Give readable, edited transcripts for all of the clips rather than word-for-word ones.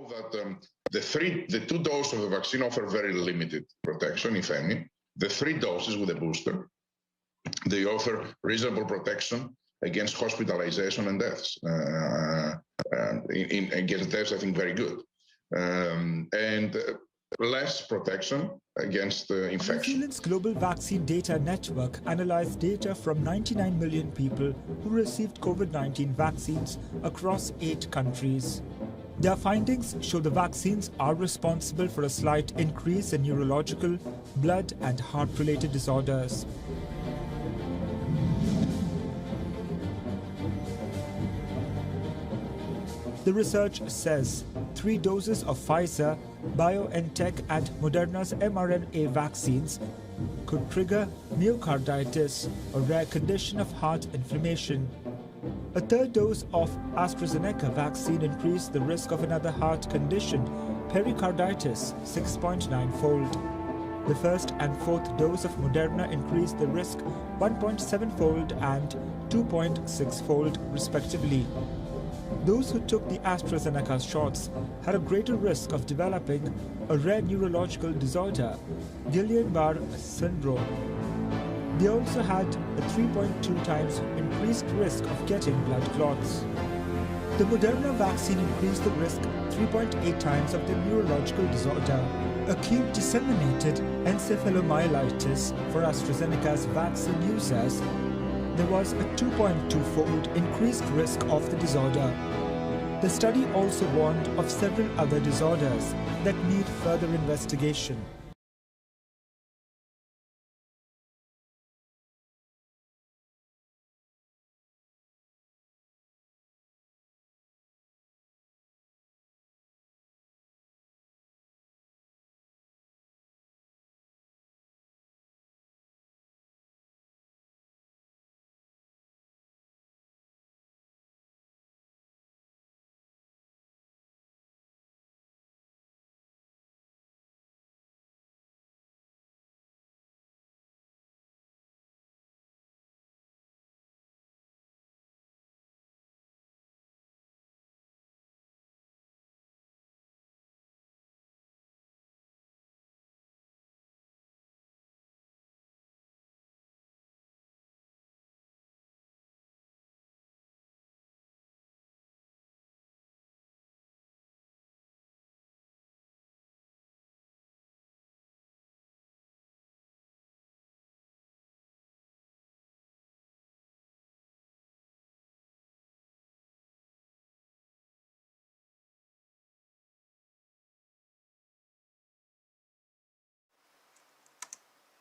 know that the 2 doses of the vaccine offer very limited protection, if any. The 3 doses with a booster, they offer reasonable protection against hospitalization and deaths. Against deaths, I think very good. And less protection against infection. New Zealand's Global Vaccine Data Network analyzed data from 99 million people who received COVID-19 vaccines across 8 countries. Their findings show the vaccines are responsible for a slight increase in neurological, blood and heart-related disorders. The research says 3 doses of Pfizer, BioNTech and Moderna's mRNA vaccines could trigger myocarditis, a rare condition of heart inflammation. A 3rd dose of AstraZeneca vaccine increased the risk of another heart condition, pericarditis, 6.9-fold. The 1st and 4th dose of Moderna increased the risk 1.7-fold and 2.6-fold respectively. Those who took the AstraZeneca shots had a greater risk of developing a rare neurological disorder, Guillain-Barré syndrome. They also had a 3.2 times increased risk of getting blood clots. The Moderna vaccine increased the risk 3.8 times of the neurological disorder, acute disseminated encephalomyelitis. For AstraZeneca's vaccine users, there was a 2.2-fold increased risk of the disorder. The study also warned of several other disorders that need further investigation.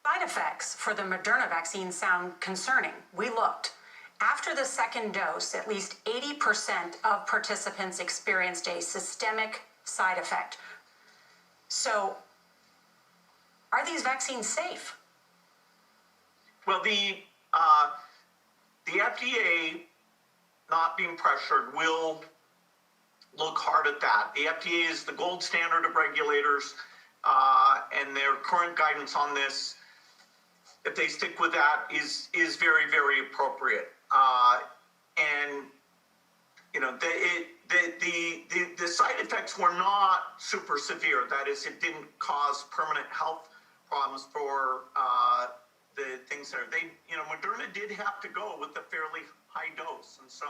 Side effects for the Moderna vaccine sound concerning. We looked. After the 2nd dose, at least 80% of participants experienced a systemic side effect. So, are these vaccines safe? Well, the FDA, not being pressured, will look hard at that. The FDA is the gold standard of regulators, and their current guidance on this, if they stick with that, is very, very appropriate. And you know, the side effects were not super severe. That is, it didn't cause permanent health problems for the things there. Moderna did have to go with a fairly high dose, and so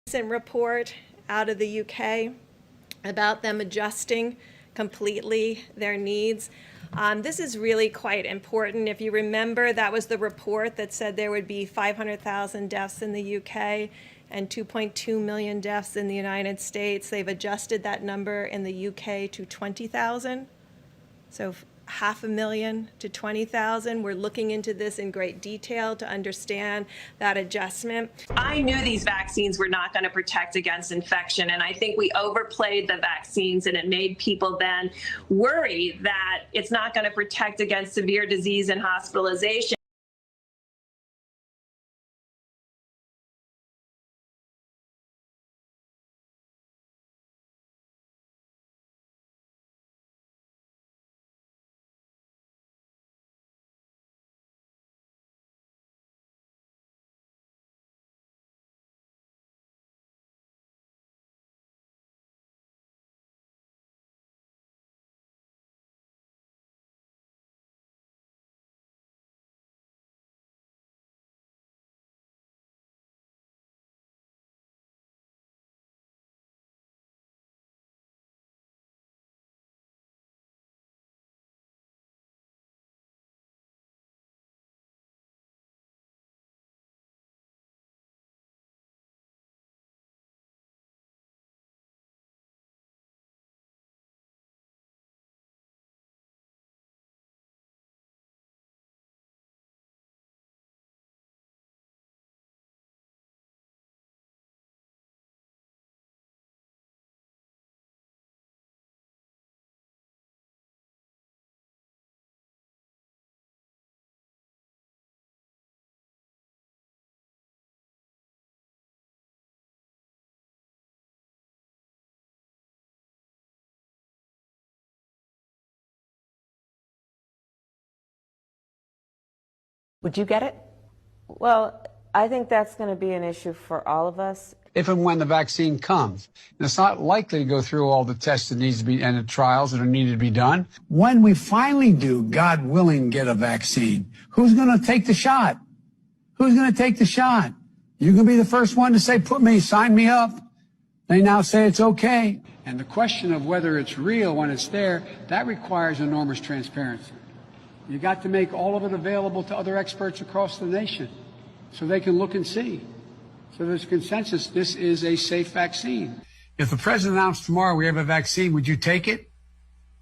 recent report out of the UK about them adjusting completely their needs. This is really quite important. If you remember, that was the report that said there would be 500,000 deaths in the UK and 2.2 million deaths in the United States. They've adjusted that number in the UK to 20,000. So 500,000 to 20,000. We're looking into this in great detail to understand that adjustment. I knew these vaccines were not going to protect against infection, and I think we overplayed the vaccines, and it made people then worry that it's not going to protect against severe disease and hospitalization. Would you get it? Well, I think that's going to be an issue for all of us. If and when the vaccine comes. And it's not likely to go through all the tests that needs to be, and the trials that are needed to be done. When we finally do, God willing, get a vaccine, who's going to take the shot? Who's going to take the shot? You can be the first one to say, sign me up. They now say it's okay. And the question of whether it's real when it's there, that requires enormous transparency. You got to make all of it available to other experts across the nation so they can look and see. So there's consensus, this is a safe vaccine. If the president announced tomorrow we have a vaccine, would you take it?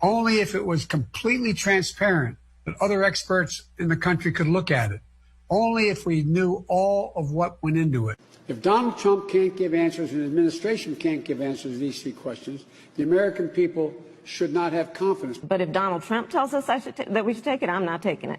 Only if it was completely transparent, that other experts in the country could look at it. Only if we knew all of what went into it. If Donald Trump can't give answers and the administration can't give answers to these three questions, the American people should not have confidence. But if Donald Trump tells us that we should take it, I'm not taking it.